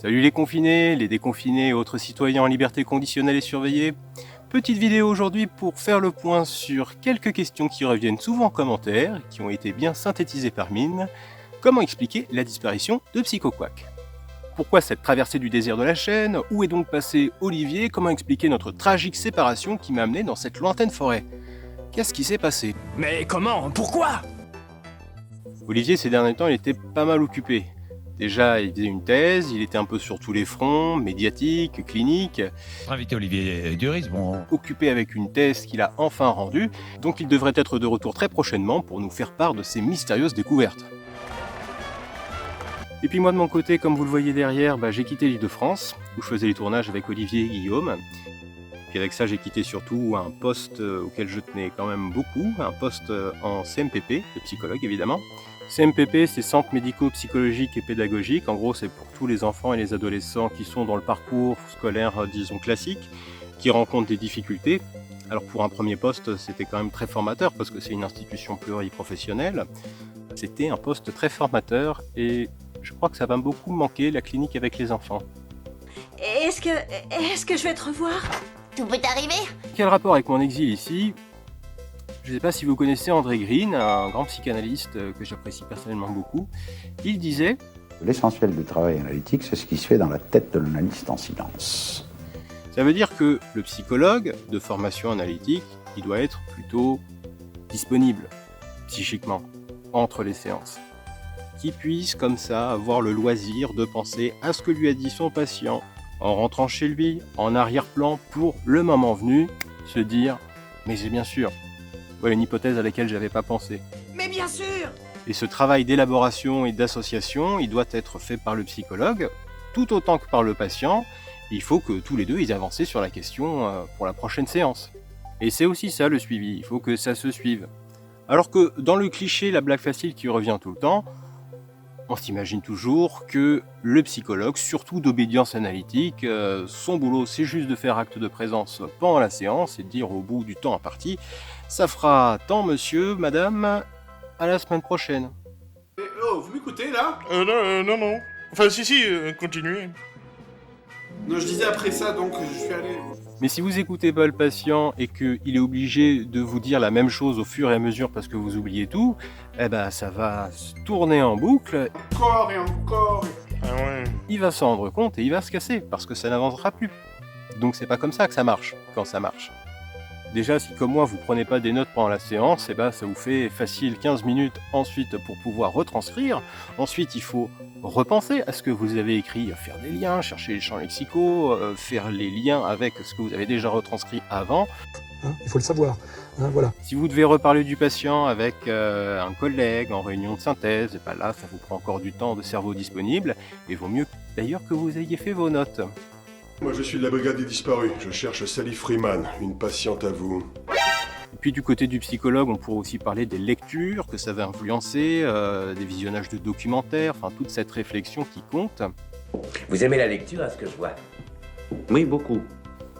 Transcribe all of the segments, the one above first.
Salut les confinés, les déconfinés et autres citoyens en liberté conditionnelle et surveillée. Petite vidéo aujourd'hui pour faire le point sur quelques questions qui reviennent souvent en commentaire, qui ont été bien synthétisées par Mine. Comment expliquer la disparition de Psychoquack? Pourquoi cette traversée du désert de la chaîne? Où est donc passé Olivier? Comment expliquer notre tragique séparation qui m'a amené dans cette lointaine forêt? Qu'est-ce qui s'est passé? Mais comment? Pourquoi? Olivier, ces derniers temps, il était pas mal occupé. Déjà, il faisait une thèse, il était un peu sur tous les fronts, médiatiques, cliniques. Invité Olivier Duris, bon. Occupé avec une thèse qu'il a enfin rendue, donc il devrait être de retour très prochainement pour nous faire part de ses mystérieuses découvertes. Et puis moi de mon côté, comme vous le voyez derrière, j'ai quitté l'Île-de-France, où je faisais les tournages avec Olivier et Guillaume. Puis avec ça, j'ai quitté surtout un poste auquel je tenais quand même beaucoup, un poste en CMPP, de psychologue évidemment. CMPP, c'est Centre médico-psychologique et pédagogique. En gros, c'est pour tous les enfants et les adolescents qui sont dans le parcours scolaire, disons, classique, qui rencontrent des difficultés. Alors pour un premier poste, c'était quand même très formateur, parce que c'est une institution pluriprofessionnelle. C'était un poste très formateur, et je crois que ça va beaucoup manquer, la clinique avec les enfants. Est-ce que je vais te revoir? Tout peut arriver. Quel rapport avec mon exil ici? Je ne sais pas si vous connaissez André Green, un grand psychanalyste que j'apprécie personnellement beaucoup. Il disait: l'essentiel du travail analytique, c'est ce qui se fait dans la tête de l'analyste en silence. Ça veut dire que le psychologue de formation analytique, il doit être plutôt disponible psychiquement entre les séances. Qu'il puisse comme ça avoir le loisir de penser à ce que lui a dit son patient en rentrant chez lui, en arrière-plan, pour le moment venu, se dire: mais c'est bien sûr. Voilà une hypothèse à laquelle j'avais pas pensé. Mais bien sûr! Et ce travail d'élaboration et d'association, il doit être fait par le psychologue, tout autant que par le patient. Il faut que tous les deux ils avancent sur la question pour la prochaine séance. Et c'est aussi ça le suivi, il faut que ça se suive. Alors que dans le cliché, la blague facile qui revient tout le temps, on s'imagine toujours que le psychologue, surtout d'obédience analytique, son boulot c'est juste de faire acte de présence pendant la séance et de dire au bout du temps imparti: ça fera tant monsieur, madame, à la semaine prochaine. Oh, vous m'écoutez là? Non. Enfin, si, continuez. Non, je disais après ça, donc je suis allé. Mais si vous écoutez pas le patient et qu'il est obligé de vous dire la même chose au fur et à mesure parce que vous oubliez tout, ça va se tourner en boucle. Encore et encore. Ah ouais. Il va s'en rendre compte et il va se casser parce que ça n'avancera plus. Donc c'est pas comme ça que ça marche, quand ça marche. Déjà, si comme moi vous prenez pas des notes pendant la séance, ça vous fait facile 15 minutes ensuite pour pouvoir retranscrire. Ensuite, il faut repenser à ce que vous avez écrit, faire des liens, chercher les champs lexicaux, faire les liens avec ce que vous avez déjà retranscrit avant. Il faut le savoir, voilà. Si vous devez reparler du patient avec un collègue en réunion de synthèse, là, ça vous prend encore du temps de cerveau disponible, et vaut mieux d'ailleurs que vous ayez fait vos notes. Moi je suis de la brigade des disparus, je cherche Sally Freeman, une patiente à vous. Et puis du côté du psychologue, on pourrait aussi parler des lectures que ça va influencer, des visionnages de documentaires, enfin toute cette réflexion qui compte. Vous aimez la lecture à ce que je vois? Oui, beaucoup.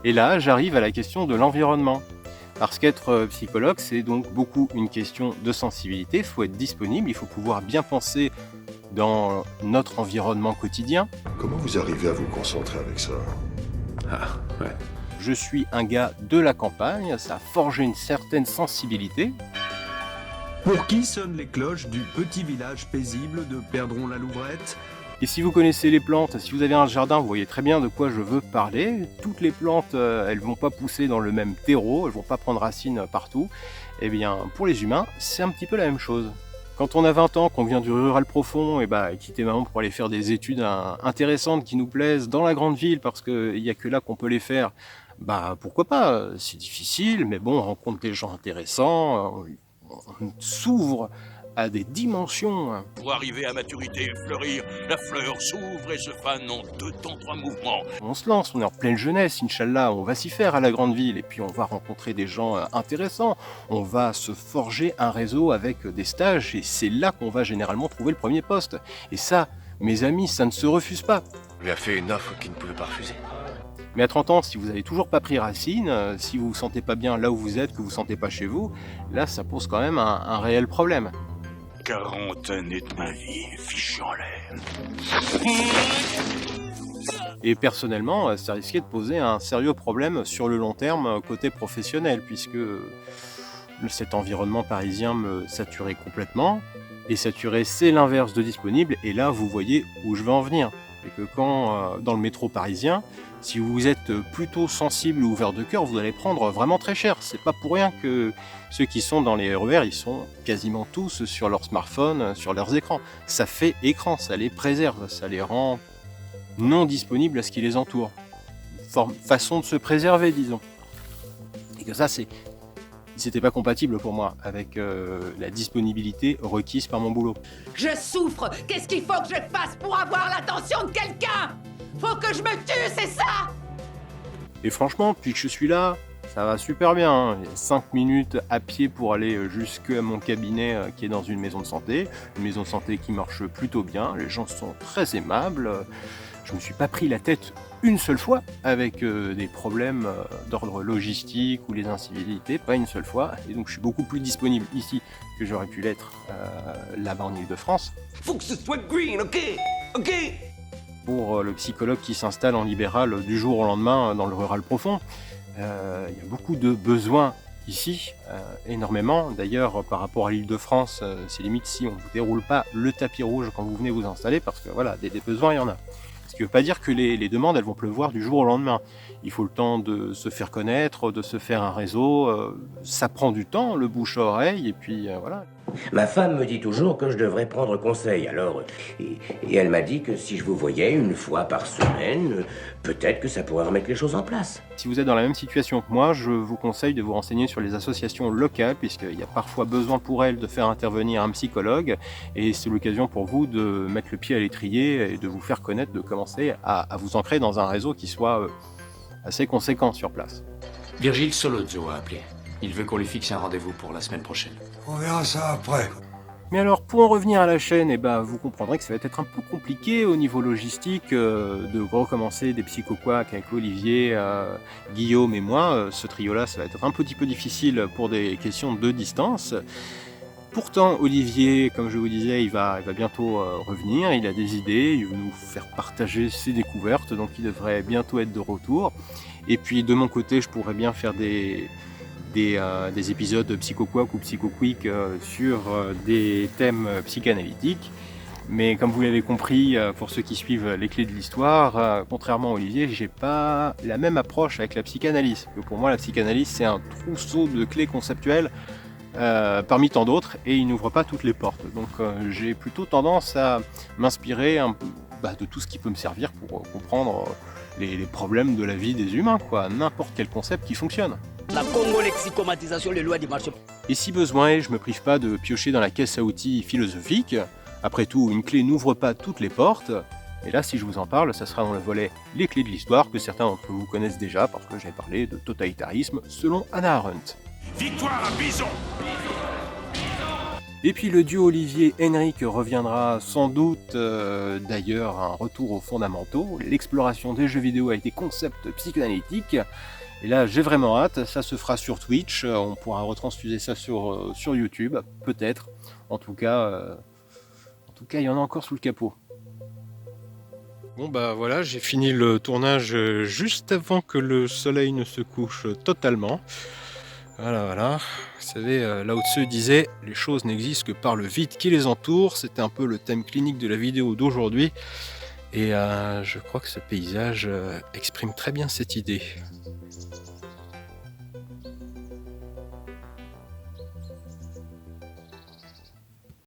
Et là, j'arrive à la question de l'environnement. Parce qu'être psychologue, c'est donc beaucoup une question de sensibilité, il faut être disponible, il faut pouvoir bien penser dans notre environnement quotidien. Comment vous arrivez à vous concentrer avec ça? Ah, ouais. Je suis un gars de la campagne, ça a forgé une certaine sensibilité. Pour qui sonnent les cloches du petit village paisible de Perdron-la-Louvrette? Et si vous connaissez les plantes, si vous avez un jardin, vous voyez très bien de quoi je veux parler. Toutes les plantes, elles vont pas pousser dans le même terreau, elles vont pas prendre racine partout. Eh bien, pour les humains, c'est un petit peu la même chose. Quand on a 20 ans, qu'on vient du rural profond, quitter maman pour aller faire des études intéressantes qui nous plaisent dans la grande ville, parce qu'il n'y a que là qu'on peut les faire, pourquoi pas? C'est difficile, mais bon, on rencontre des gens intéressants, on s'ouvre à des dimensions. Pour arriver à maturité et fleurir, la fleur s'ouvre et se fane en 2 temps 3 mouvements. On se lance, on est en pleine jeunesse, Inch'Allah, on va s'y faire à la grande ville, et puis on va rencontrer des gens intéressants, on va se forger un réseau avec des stages, et c'est là qu'on va généralement trouver le premier poste. Et ça, mes amis, ça ne se refuse pas. On lui a fait une offre qu'il ne pouvait pas refuser. Mais à 30 ans, si vous n'avez toujours pas pris racine, si vous vous sentez pas bien là où vous êtes, que vous vous sentez pas chez vous, là ça pose quand même un réel problème. 40 années de ma vie fichue en l'air. Et personnellement, ça risquait de poser un sérieux problème sur le long terme côté professionnel, puisque cet environnement parisien me saturait complètement. Et saturé, c'est l'inverse de disponible, et là vous voyez où je veux en venir. Et que quand, dans le métro parisien, si vous êtes plutôt sensible ou ouvert de cœur, vous allez prendre vraiment très cher. C'est pas pour rien que ceux qui sont dans les RER, ils sont quasiment tous sur leur smartphone, sur leurs écrans. Ça fait écran, ça les préserve, ça les rend non disponibles à ce qui les entoure. Façon de se préserver, disons. Et que ça, c'était pas compatible pour moi avec la disponibilité requise par mon boulot. Je souffre. Qu'est-ce qu'il faut que je fasse pour avoir l'attention de quelqu'un? Faut que je me tue, c'est ça? Et franchement, depuis que je suis là, ça va super bien. Hein. Il y a 5 minutes à pied pour aller jusqu'à mon cabinet qui est dans une maison de santé. Une maison de santé qui marche plutôt bien. Les gens sont très aimables. Je me suis pas pris la tête une seule fois avec des problèmes d'ordre logistique ou les incivilités, pas une seule fois. Et donc je suis beaucoup plus disponible ici que j'aurais pu l'être là-bas en Ile-de-France. Faut que ce soit green, ok? Ok? Pour le psychologue qui s'installe en libéral du jour au lendemain dans le rural profond, il y a beaucoup de besoins ici, énormément. D'ailleurs, par rapport à l'Île-de-France, c'est limite si on ne vous déroule pas le tapis rouge quand vous venez vous installer, parce que voilà, des besoins, il y en a. Ce qui ne veut pas dire que les demandes, elles vont pleuvoir du jour au lendemain. Il faut le temps de se faire connaître, de se faire un réseau. Ça prend du temps, le bouche à oreille, et puis voilà. Ma femme me dit toujours que je devrais prendre conseil, alors... Et elle m'a dit que si je vous voyais une fois par semaine, peut-être que ça pourrait remettre les choses en place. Si vous êtes dans la même situation que moi, je vous conseille de vous renseigner sur les associations locales, puisqu'il y a parfois besoin pour elles de faire intervenir un psychologue, et c'est l'occasion pour vous de mettre le pied à l'étrier et de vous faire connaître, de commencer à vous ancrer dans un réseau qui soit assez conséquent sur place. Virgile Solozzo a appelé. Il veut qu'on lui fixe un rendez-vous pour la semaine prochaine. On verra ça après. Mais alors, pour en revenir à la chaîne, vous comprendrez que ça va être un peu compliqué au niveau logistique de recommencer des psycho-quacks avec Olivier, Guillaume et moi. Ce trio-là, ça va être un petit peu difficile pour des questions de distance. Pourtant, Olivier, comme je vous disais, il va bientôt revenir, il a des idées, il veut nous faire partager ses découvertes, donc il devrait bientôt être de retour. Et puis de mon côté, je pourrais bien faire des épisodes psycho-quack ou psycho-quick sur des thèmes psychanalytiques. Mais comme vous l'avez compris, pour ceux qui suivent les clés de l'histoire, contrairement à Olivier, j'ai pas la même approche avec la psychanalyse. Pour moi, la psychanalyse, c'est un trousseau de clés conceptuelles parmi tant d'autres, et il n'ouvre pas toutes les portes. Donc j'ai plutôt tendance à m'inspirer de tout ce qui peut me servir pour comprendre les problèmes de la vie des humains, n'importe quel concept qui fonctionne. La congo-lexicomatisation, les lois du marché. Et si besoin est, je me prive pas de piocher dans la caisse à outils philosophique. Après tout, une clé n'ouvre pas toutes les portes. Et là, si je vous en parle, ça sera dans le volet Les clés de l'histoire, que certains d'entre vous connaissent déjà, parce que j'ai parlé de totalitarisme selon Hannah Arendt. Victoire à Bison! Et puis le duo Olivier-Henrik reviendra sans doute, d'ailleurs, un retour aux fondamentaux. L'exploration des jeux vidéo avec des concepts psychanalytiques. Et là, j'ai vraiment hâte, ça se fera sur Twitch, on pourra retransfuser ça sur YouTube, peut-être. En tout cas, il y en a encore sous le capot. Bon voilà, j'ai fini le tournage juste avant que le soleil ne se couche totalement. Voilà. Vous savez, Lao Tzu disait « Les choses n'existent que par le vide qui les entoure ». C'était un peu le thème clinique de la vidéo d'aujourd'hui. Et je crois que ce paysage exprime très bien cette idée.